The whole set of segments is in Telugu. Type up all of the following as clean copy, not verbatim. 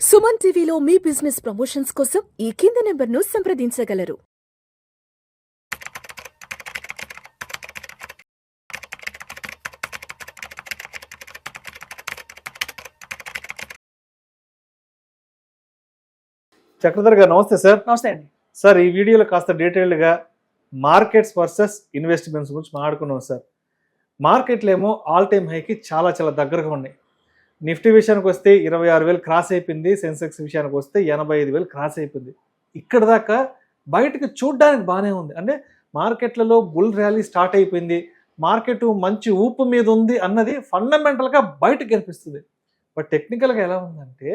సుమన్ టీవీలో మీ బిజినెస్ ప్రమోషన్స్ కోసం ఈ కింది నెంబర్ను సంప్రదించగలరు. చక్రధర్ గారు నమస్తే సార్. నమస్తే అండి. సార్ ఈ వీడియోలో కాస్త డీటెయిల్డ్గా మార్కెట్స్ వర్సెస్ ఇన్వెస్ట్మెంట్స్ గురించి మాట్లాడుకున్నాం సార్. మార్కెట్లు ఏమో ఆల్ టైమ్ హైకి చాలా చాలా దగ్గరగా ఉన్నాయి. నిఫ్టీ విషయానికి వస్తే 26,000 క్రాస్ అయిపోయింది. సెన్సెక్స్ విషయానికి వస్తే 85,000 క్రాస్ అయిపోయింది. ఇక్కడ దాకా బయటకు చూడడానికి బాగానే ఉంది. అంటే మార్కెట్లలో బుల్ ర్యాలీ స్టార్ట్ అయిపోయింది, మార్కెట్ మంచి ఊపు మీద ఉంది అన్నది ఫండమెంటల్గా బయటకు కనిపిస్తుంది. బట్ టెక్నికల్గా ఎలా ఉందంటే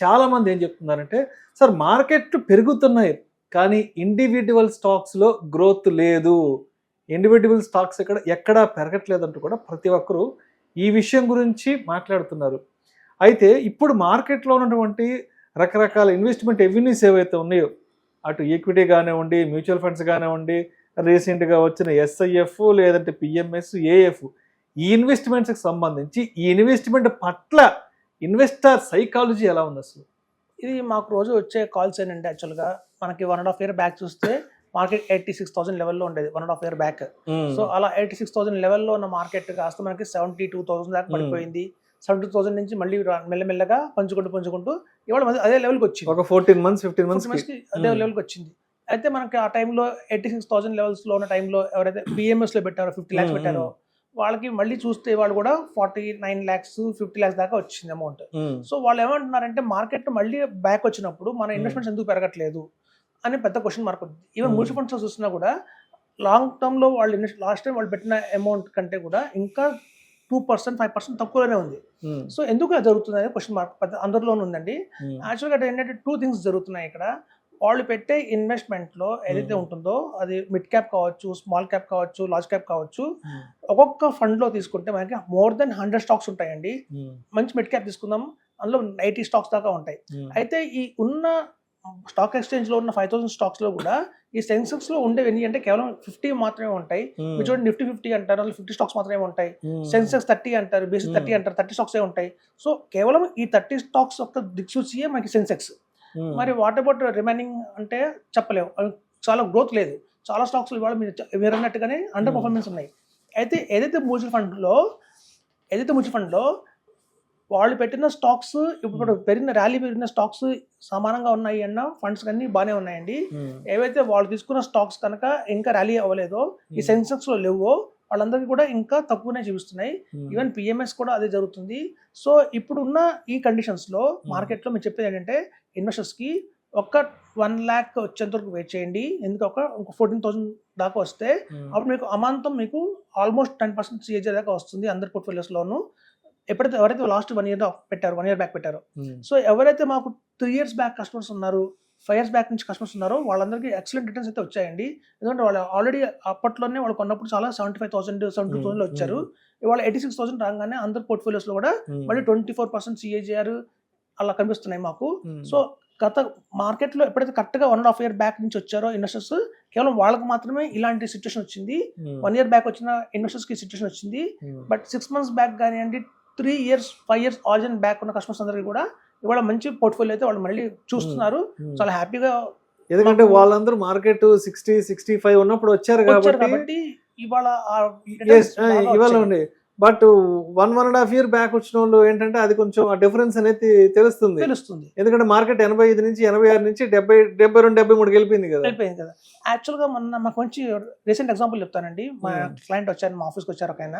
చాలామంది ఏం చెప్తున్నారంటే సార్ మార్కెట్లు పెరుగుతున్నాయి కానీ ఇండివిజువల్ స్టాక్స్లో గ్రోత్ లేదు, ఇండివిజువల్ స్టాక్స్ ఎక్కడా పెరగట్లేదంటూ కూడా ప్రతి ఒక్కరూ ఈ విషయం గురించి మాట్లాడుతున్నారు. అయితే ఇప్పుడు మార్కెట్లో ఉన్నటువంటి రకరకాల ఇన్వెస్ట్మెంట్ ఎవెన్యూస్ ఏవైతే ఉన్నాయో, అటు ఈక్విటీ కానివ్వండి, మ్యూచువల్ ఫండ్స్ కానివ్వండి, రీసెంట్గా వచ్చిన ఎస్ఐఎఫ్ లేదంటే పిఎంఎస్, ఏఎఫ్, ఈ ఇన్వెస్ట్మెంట్స్కి సంబంధించి ఈ ఇన్వెస్ట్మెంట్ పట్ల ఇన్వెస్టర్ సైకాలజీ ఎలా ఉంది అసలు? ఇది మాకు రోజు వచ్చే కాల్స్ ఏంటంటే యాక్చువల్గా మనకి 1.5 year బ్యాక్ చూస్తే మార్కెట్ 86,000 లెవెల్లో ఉండేది 1.5 year బ్యాక్. సో అలా 86,000 లెవెల్లో ఉన్న మార్కెట్ కాస్త మనకి 72,000 దాకా పడిపోయింది. 72,000 నుంచి మళ్ళీ మెల్లమెల్లగా పంచుకుంటూ ఇవాళ అదే లెవెల్కి వచ్చింది. ఒక 15 months 15 months అదే లెవెల్కి వచ్చింది. అయితే మనకి ఆ టైంలో 86,000 లెవెల్స్లో ఉన్న టైంలో ఎవరైతే పిఎంఎస్లో పెట్టారో 50 lakhs పెట్టారో వాళ్ళకి మళ్ళీ చూస్తే వాళ్ళు కూడా 49 lakhs 50 lakhs దాకా వచ్చింది అమౌంట్. సో వాళ్ళు ఏమంటున్నారంటే మార్కెట్ మళ్ళీ బ్యాక్ వచ్చినప్పుడు మన ఇన్వెస్ట్మెంట్స్ ఎందుకు పెరగట్లేదు అని పెద్ద క్వశ్చన్ మార్క్ ఉంది. ఈవెన్ మ్యూచువల్ ఫండ్స్ చూసినా కూడా లాంగ్ టర్మ్లో వాళ్ళు లాస్ట్ టైం వాళ్ళు పెట్టిన అమౌంట్ కంటే కూడా ఇంకా 2% 5% తక్కువలోనే ఉంది. సో ఎందుకు అది జరుగుతుంది అనేది క్వశ్చన్ మార్క్ పెద్ద అందరిలోనే ఉందండి. యాక్చువల్గా ఏంటంటే 2 things జరుగుతున్నాయి ఇక్కడ. వాళ్ళు పెట్టే ఇన్వెస్ట్మెంట్లో ఏదైతే ఉంటుందో అది మిడ్ క్యాప్ కావచ్చు, స్మాల్ క్యాప్ కావచ్చు, లార్జ్ క్యాప్ కావచ్చు, ఒక్కొక్క ఫండ్లో తీసుకుంటే మనకి మోర్ దెన్ 100 స్టాక్స్ ఉంటాయండి. మంచి మిడ్ క్యాప్ తీసుకుందాం, అందులో 80 స్టాక్స్ దాకా ఉంటాయి. అయితే ఈ ఉన్న స్టాక్ ఎక్స్చేంజ్లో ఉన్న 5,000 స్టాక్స్లో కూడా ఈ సెన్సెక్స్లో ఉండేవి ఎన్ని అంటే కేవలం 50 మాత్రమే ఉంటాయి. మీరు చూడండి నిఫ్టీ 50 అంటారు, 50 స్టాక్స్ మాత్రమే ఉంటాయి. సెన్సెక్స్ 30 అంటారు, బీఎస్సీ 30 అంటారు, 30 స్టాక్సే ఉంటాయి. సో కేవలం ఈ 30 స్టాక్స్ యొక్క దిక్సూచియే మనకి సెన్సెక్స్. మరి వాట్ అబౌట్ రిమైనింగ్ అంటే చెప్పలేము, చాలా గ్రోత్ లేదు. చాలా స్టాక్స్ ఇవాళ మీరు అన్నట్టుగానే అండర్ పర్ఫార్మెన్స్ ఉన్నాయి. అయితే ఏదైతే మ్యూచువల్ ఫండ్లో వాళ్ళు పెట్టిన స్టాక్స్ ఇప్పుడు ర్యాలీ పెరిగిన స్టాక్స్ సమానంగా ఉన్నాయి అన్న ఫండ్స్ అన్నీ బాగానే ఉన్నాయండి. ఏవైతే వాళ్ళు తీసుకున్న స్టాక్స్ కనుక ఇంకా ర్యాలీ అవ్వలేదో, ఈ సెన్సెక్స్లో లేవో వాళ్ళందరికీ కూడా ఇంకా తక్కువనే చూపిస్తున్నాయి. ఈవెన్ పిఎంఎస్ కూడా అదే జరుగుతుంది. సో ఇప్పుడున్న ఈ కండిషన్స్లో మార్కెట్లో మీరు చెప్పేది ఏంటంటే ఇన్వెస్టర్స్కి ఒక 1 lakh వచ్చేంత వరకు వెయిట్ చేయండి. ఎందుకు ఒక 14,000 దాకా వస్తే అప్పుడు మీకు అమాంతం మీకు ఆల్మోస్ట్ 10% CAGR దాకా వస్తుంది అందరి పోర్ట్ఫోలియోస్లోనూ. ఎవరైతే లాస్ట్ 1 year పెట్టారు, 1 year బ్యాక్ పెట్టారు. సో ఎవరైతే మాకు 3 years బ్యాక్ కస్టమర్స్ ఉన్నారు, 5 years బ్యాక్ నుంచి కస్టమర్స్ ఉన్నారో వాళ్ళందరికీ ఎక్సలెంట్ రిటర్న్స్ అయితే వచ్చాయండి. ఎందుకంటే వాళ్ళు ఆల్రెడీ అప్పట్లోనే వాళ్ళు కొన్నప్పుడు చాలా 75,000 72,000 వచ్చారు. ఇవాళ 86,000 రాగానే అందరి పోర్ట్ఫోలియోస్లో కూడా మళ్ళీ 24% CAGR అలా కనిపిస్తున్నాయి మాకు. సో గత మార్కెట్లో ఎప్పుడైతే కరెక్ట్గా 1.5 year బ్యాక్ నుంచి వచ్చారో ఇన్వెస్టర్స్, కేవలం వాళ్ళకి మాత్రమే ఇలాంటి సిచ్యువేషన్ వచ్చింది. 1 year బ్యాక్ వచ్చిన ఇన్వెస్టర్స్కి సిచ్యువేషన్ వచ్చింది. బట్ 6 months బ్యాక్ కానివ్వండి, 3 years 5 years ఆరిజిన్ బ్యాక్ ఉన్న కస్టమర్స్ అందరికీ కూడా ఇవాళ మంచి పోర్ట్ఫోలియో అయితే వాళ్ళు మళ్ళీ చూస్తున్నారు. చాలా హ్యాపీగా, ఎందుకంటే వాళ్ళందరూ మార్కెట్ 60-65 ఉన్నప్పుడు వచ్చారు కాబట్టి ఇవాళ ఉంది. బట్ 1.5 year బ్యాక్ వచ్చిన వాళ్ళు ఏంటంటే అది కొంచెం ఆ డిఫరెన్స్ అనేది తెలుస్తుంది. ఎందుకంటే మార్కెట్ 85 నుంచి 86 నుంచి 72 73 వెళ్ళిపోయింది కదా. యాక్చువల్గా మొన్న మాకు మంచి రీసెంట్ ఎగ్జాంపుల్ చెప్తానండి. మా క్లయింట్ వచ్చారు, మా ఆఫీస్కి వచ్చారు, ఒక ఆయన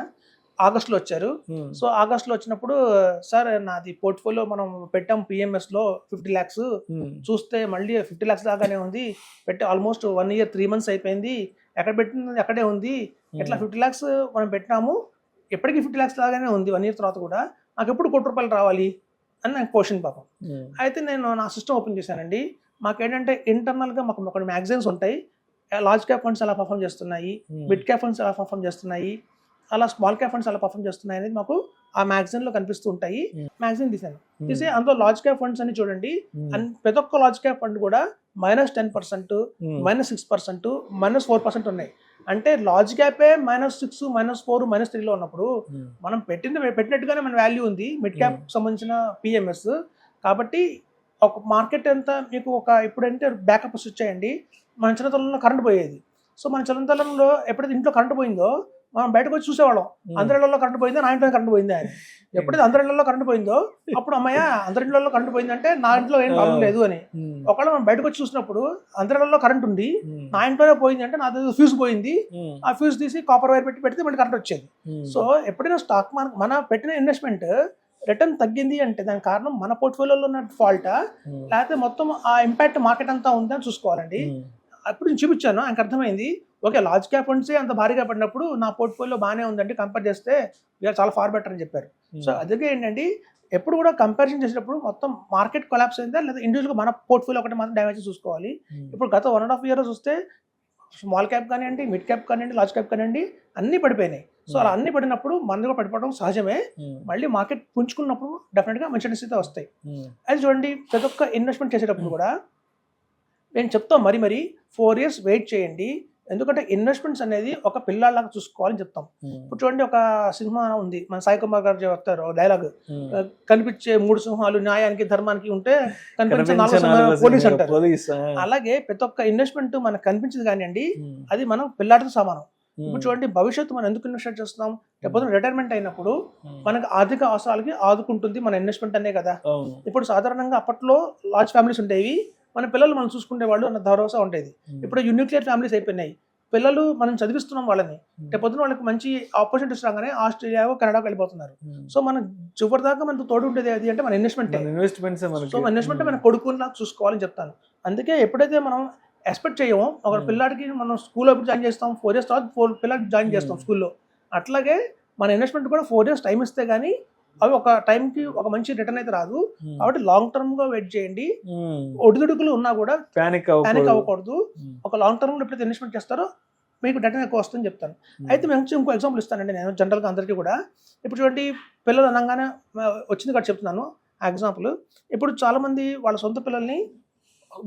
ఆగస్ట్లో వచ్చారు. సో ఆగస్ట్లో వచ్చినప్పుడు, సార్ నాది పోర్ట్ఫోలియో మనం పెట్టాం పిఎంఎస్లో 50 lakhs, చూస్తే మళ్ళీ 50 lakhs దాకానే ఉంది, పెట్టి ఆల్మోస్ట్ 1 year 3 months అయిపోయింది, ఎక్కడ పెట్టింది అక్కడే ఉంది, ఎట్లా 50 lakhs మనం పెట్టినాము, ఎప్పటికీ 50 lakhs లాగానే ఉంది 1 year తర్వాత కూడా, నాకు ఎప్పుడు ₹1,00,00,000 రావాలి అని నాకు క్వశ్చన్ పాపం. అయితే నేను నా సిస్టమ్ ఓపెన్ చేశానండి. మాకేంటంటే ఇంటర్నల్గా మాకు ఒక మ్యాగజైన్స్ ఉంటాయి, లార్జ్ క్యాప్ ఫండ్స్ ఎలా పర్ఫామ్ చేస్తున్నాయి, మిడ్ క్యాప్ ఫండ్స్ ఎలా పర్ఫామ్ చేస్తున్నాయి, అలా స్మాల్ క్యాప్ ఫండ్స్ ఎలా పర్ఫామ్ చేస్తున్నాయి అనేది మాకు ఆ మ్యాగజైన్లో కనిపిస్తూ ఉంటాయి. మ్యాగజైన్ తీసి అందులో లార్జ్ క్యాప్ ఫండ్స్ అని చూడండి, ప్రతి ఒక్క లార్జ్ క్యాప్ ఫండ్ కూడా -10%, -6%, -4% ఉన్నాయి. అంటే లార్జ్ క్యాపే -6, -4, -3లో ఉన్నప్పుడు మనం పెట్టినట్టుగానే మన వాల్యూ ఉంది మిడ్ క్యాప్ సంబంధించిన పిఎంఎస్. కాబట్టి ఒక మార్కెట్ ఎంత మీకు ఇప్పుడంటే బ్యాకప్ వచ్చాయండి. మన చిన్నతనంలో కరెంట్ పోయేది. సో మన చిన్నతనంలో ఎప్పుడైతే ఇంట్లో కరెంట్ పోయిందో మనం బయటకు వచ్చి చూసేవాళ్ళం, అందరిళ్లలో కరెంట్ పోయిందో, నా ఇంట్లో కరెంట్ పోయిందా అని. ఎప్పుడైతే అందరిళ్లలో కరెంట్ పోయిందో అప్పుడు అమ్మాయ అందరిళ్లలో కరెంట్ పోయిందంటే నా ఇంట్లో ఏం ప్రాబ్లం లేదు అని. ఒకవేళ మనం బయటకు వచ్చి చూసినప్పుడు అందరిళ్లలో కరెంట్ ఉంది, నా ఇంట్లోనే పోయింది అంటే నా ఫ్యూజ్ పోయింది, ఆ ఫ్యూజ్ తీసి కాపర్ వైర్ పెడితే మళ్ళీ కరెంట్ వచ్చేది. సో ఎప్పుడైనా స్టాక్ మార్కెట్ మన పెట్టిన ఇన్వెస్ట్మెంట్ రిటర్న్ తగ్గింది అంటే దానికి కారణం మన పోర్ట్ఫోలియోలో ఉన్న ఫాల్టా, లేకపోతే మొత్తం ఆ ఇంపాక్ట్ మార్కెట్ అంతా ఉందని చూసుకోవాలండి. అప్పుడు నేను చూపించాను, ఆయనకు అర్థమైంది. ఓకే, లార్జ్ క్యాప్ ఫండ్సే అంత భారీగా పడినప్పుడు నా పోర్ట్ఫోలియో బాగానే ఉందండి, కంపేర్ చేస్తే వీఆర్ చాలా ఫార్ బెటర్ అని చెప్పారు. సో అందుకే ఏంటంటే ఎప్పుడు కూడా కంపారిజన్ చేసేటప్పుడు మొత్తం మార్కెట్ కొలాప్స్ అయిందా లేదా ఇండివిజువల్గా మన పోర్ట్ఫోలియో ఒకటి మాత్రం డ్యామేజ్ చూసుకోవాలి. ఇప్పుడు గత 1.5 years చూస్తే స్మాల్ క్యాప్ కానివ్వండి, మిడ్ క్యాప్ కానివ్వండి, లార్జ్ క్యాప్ కానివ్వండి అన్నీ పడిపోయినాయి. సో అలా అన్నీ పడినప్పుడు మనది కూడా పడిపోవడం సహజమే. మళ్ళీ మార్కెట్ పుంజుకున్నప్పుడు డెఫినెట్గా మంచి స్థితి వస్తాయి. అది చూడండి, ప్రతి ఒక్క ఇన్వెస్ట్మెంట్ చేసేటప్పుడు కూడా నేను చెప్తాం మరి 4 years వెయిట్ చేయండి. ఎందుకంటే ఇన్వెస్ట్మెంట్స్ అనేది ఒక పిల్లలాగా చూసుకోవాలని చెప్తాం. ఇప్పుడు చూడండి, ఒక సినిమా ఉంది, మన సాయి కుమార్ గారు చెప్తారు డైలాగ్, కనిపించే 3 సింహాలు న్యాయానికి ధర్మానికి ఉంటే కనిపించే 4వ సింహం పోలీస్ అంటారు. అలాగే ప్రతి ఒక్క ఇన్వెస్ట్మెంట్ మనకు కనిపించదు కానివ్వండి, అది మనం పిల్లాడితో సమానం. ఇప్పుడు చూడండి, భవిష్యత్తు మనం ఎందుకు ఇన్వెస్ట్ చేస్తున్నాం, లేకపోతే రిటైర్మెంట్ అయినప్పుడు మనకు ఆర్థిక అవసరాలకి ఆదుకుంటుంది మన ఇన్వెస్ట్మెంట్ అనే కదా. ఇప్పుడు సాధారణంగా అప్పట్లో లార్జ్ ఫ్యామిలీస్ ఉండేవి, మన పిల్లలు మనం చూసుకునే వాళ్ళు అన్న భరోసా ఉండేది. ఇప్పుడు న్యూక్లియర్ ఫ్యామిలీస్ అయిపోయినాయి, పిల్లలు మనం చదివిస్తున్నాం వాళ్ళని, పొద్దున వాళ్ళకి మంచి ఆపర్చునిటీస్ రాగానే ఆస్ట్రేలియా కెనడాకి వెళ్ళిపోతున్నారు. సో మనం చివరి దాకా మనకు తోడు ఉండేది అది అంటే మన ఇన్వెస్ట్మెంట్. సో మన ఇన్వెస్ట్మెంట్ మన కొడుకులా చూసుకోవాలని చెప్తాను. అందుకే ఎప్పుడైతే మనం ఎక్స్పెక్ట్ చేయమో ఒక పిల్లాడికి మనం స్కూల్లో జాయిన్ చేస్తాం, 4 years తర్వాత పిల్లలకి జాయిన్ చేస్తాం స్కూల్లో, అట్లాగే మన ఇన్వెస్ట్మెంట్ కూడా 4 years టైం ఇస్తే కానీ అవి ఒక టైంకి ఒక మంచి రిటర్న్ అయితే రాదు. కాబట్టి లాంగ్ టర్మ్ గా వెయిట్ చేయండి. ఒడిదుడుకులు ఉన్నా కూడా ప్యానిక్ అవ్వకూడదు. ఒక లాంగ్ టర్మ్ లో ఎప్పుడైతే ఇన్వెస్ట్మెంట్ చేస్తారో మీకు రిటర్న్ ఎక్కువ వస్తుందని చెప్తాను. అయితే మేము ఇంకో ఎగ్జాంపుల్ ఇస్తానండి నేను జనరల్గా అందరికీ కూడా. ఇప్పుడు చూడండి, పిల్లలు అనగానే వచ్చింది కాబట్టి చెప్తున్నాను ఆ ఎగ్జాంపుల్. ఇప్పుడు చాలా మంది వాళ్ళ సొంత పిల్లల్ని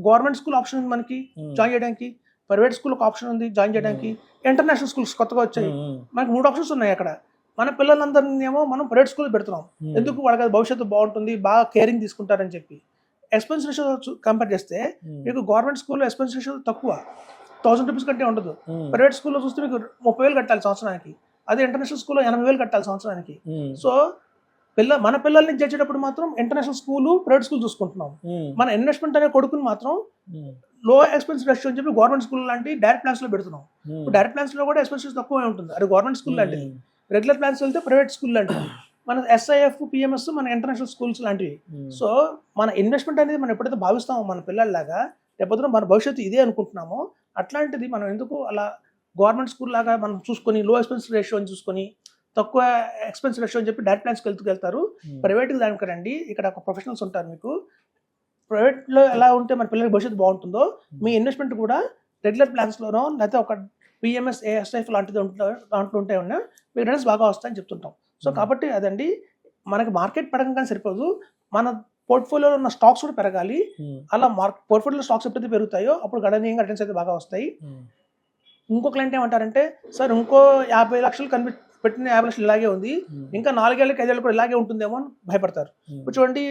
గవర్నమెంట్ స్కూల్ ఆప్షన్ ఉంది మనకి జాయిన్ చేయడానికి, ప్రైవేట్ స్కూల్ ఒక ఆప్షన్ ఉంది జాయిన్ చేయడానికి, ఇంటర్నేషనల్ స్కూల్స్ కొత్తగా వచ్చాయి, మనకి 3 ఆప్షన్స్ ఉన్నాయి అక్కడ. మన పిల్లలందరినీ ఏమో మనం ప్రైవేట్ స్కూల్ పెడుతున్నాం, ఎందుకు వాళ్ళకి భవిష్యత్తు బాగుంటుంది, బాగా కేరింగ్ తీసుకుంటారని చెప్పి. ఎక్స్పెన్స్ రేషియో కంపేర్ చేస్తే మీకు గవర్నమెంట్ స్కూల్లో ఎక్స్పెన్స్ రేషియో తక్కువ, 1000 రూపీస్ కంటే ఉండదు. ప్రైవేట్ స్కూల్లో చూస్తే మీకు 30,000 కట్టాలి సంవత్సరానికి, అదే ఇంటర్నేషనల్ స్కూల్లో 80,000 కట్టాలి సంవత్సరానికి. సో మన పిల్లల్ని చేసేటప్పుడు మాత్రం ఇంటర్నేషనల్ స్కూల్, ప్రైవేట్ స్కూల్ చూసుకుంటున్నాం. మన ఇన్వెస్ట్మెంట్ అనే కొడుకుని మాత్రం లో ఎక్స్పెన్స్ రేషియో అని చెప్పి గవర్నమెంట్ స్కూల్ లాంటి డైరెక్ట్ ప్లాన్స్ లో పెడుతున్నాం. డైరెక్ట్ ప్లాన్స్ లో కూడా ఎక్స్పెన్స్ తక్కువే ఉంటుంది, అది గవర్నమెంట్ స్కూల్ లాంటిది. రెగ్యులర్ ప్లాన్స్ వెళ్తే ప్రైవేట్ స్కూల్ లాంటివి, మన SIF, PMS మన ఇంటర్నేషనల్ స్కూల్స్ లాంటివి. సో మన ఇన్వెస్ట్మెంట్ అనేది మనం ఎప్పుడైతే భావిస్తామో మన పిల్లల్లాగా, లేకపోతే మన భవిష్యత్తు ఇదే అనుకుంటున్నామో, అట్లాంటిది మనం ఎందుకు అలా గవర్నమెంట్ స్కూల్ లాగా మనం చూసుకొని లో ఎక్స్పెన్స్ రేషియో అని చూసుకొని తక్కువ ఎక్స్పెన్స్ రేషియో అని చెప్పి డైరెక్ట్ ప్లాన్స్కి వెళ్తారు. ప్రైవేట్కి దానికి రండి, ఇక్కడ ఒక ప్రొఫెషనల్స్ ఉంటారు మీకు. ప్రైవేట్లో ఎలా ఉంటే మన పిల్లలకి భవిష్యత్తు బాగుంటుందో, మీ ఇన్వెస్ట్మెంట్ కూడా రెగ్యులర్ ప్లాన్స్లోనో లేకపోతే ఒక PMS, SIF లాంటిది దాంట్లో ఉంటే ఉన్నా మీకు రిటర్న్స్ బాగా వస్తాయని చెప్తుంటాం. సో కాబట్టి అదండి, మనకి మార్కెట్ పెరగగానే సరిపోదు, మన పోర్ట్ఫోలియోలో ఉన్న స్టాక్స్ కూడా పెరగాలి. అలా పోర్ట్ఫోలియోలో స్టాక్స్ ఎప్పుడైతే పెరుగుతాయో అప్పుడు గణనీయంగా రిటర్న్స్ అయితే బాగా వస్తాయి. ఇంకో క్లయింట్ ఏమంటారంటే, సార్ ఇంకో 50 లక్షలు పెట్టిన 50 లక్షలు ఇలాగే ఉంది, ఇంకా 4 ఏళ్ళకి 5 ఏళ్ళు కూడా ఇలాగే ఉంటుందేమో అని భయపడతారు. ఇప్పుడు చూడండి,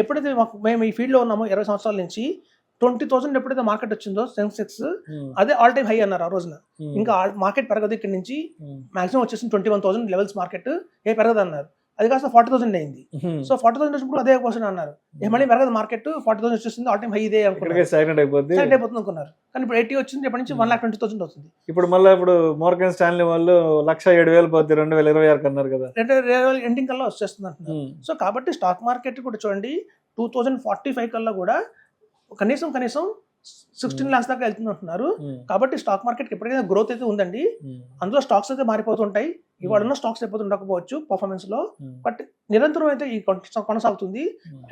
ఎప్పుడైతే మేము ఈ ఫీల్డ్లో ఉన్నామో 20 సంవత్సరాల నుంచి 20,000 ఎప్పుడైతే మార్కెట్ వచ్చిందో సెన్సెక్స్, అదే ఆల్ టైమ్ హై అన్నారు ఆ రోజున. ఇంకా మార్కెట్ పెరగదు, ఇక్కడ నుంచి మాక్సిమం వచ్చేసింది 21,000 లెవెల్స్ మార్కెట్, పెరగదు అన్నారు. అది కాస్త 40,000 అయింది. సో 40,000 వచ్చినప్పుడు అదే క్వశ్చన్ అన్నారు, మళ్ళీ పెరగదు మార్కెట్, 40,000 వచ్చేసింది, ఆల్ టైమ్ హై ఇదే అనుకున్నారు, సైలెంట్ అయిపోతుంది అనుకున్నారు. కానీ ఇప్పుడు 80 వచ్చింది, ఎప్పటి నుంచి 1,20,000 అవుతుంది. ఇప్పుడు మళ్ళీ ఇప్పుడు మోర్గన్ స్టాన్లీ వాళ్ళు 1,07,000 పోతే 2026 అన్నారు కదా, 2020 ఎండింగ్ కల్లా వచ్చేస్తుంది అంటున్నారు. సో కాబట్టి స్టాక్ మార్కెట్ కూడా చూడండి 2045 కల్లా కూడా కనీసం 16 lakhs దాకా వెళ్తుంది అంటున్నారు. కాబట్టి స్టాక్ మార్కెట్కి ఎప్పటికైనా గ్రోత్ అయితే ఉందండి. అందులో స్టాక్స్ అయితే మారిపోతుంటాయి, ఇవాళ ఉన్న స్టాక్స్ అయిపోతూ ఉండకపోవచ్చు పర్ఫార్మెన్స్ లో, బట్ నిరంతరం అయితే ఈ కొనసాగుతుంది.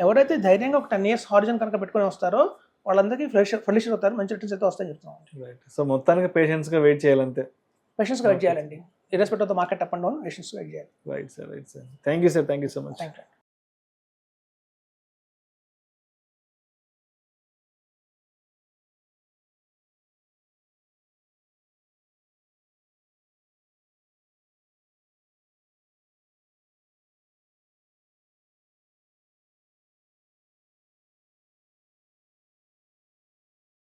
ఎవరైతే ధైర్యంగా ఒక 10 years హారిజన్ కనుక పెట్టుకుని వస్తారో వాళ్ళందరికీ ఫ్రెష్ అవుతారు, మంచి రిటర్న్స్ అయితే వస్తాయని చెప్తున్నాం. సో మొత్తానికి పేషెన్స్ గా వెయిట్ చేయాలంటే, పేషెన్స్ గా వెయిట్ చేయాలండి, irrespective of the market up and down, patience గా వెయిట్ చేయాలి. Right sir, thank you sir, thank you so much. Thank you.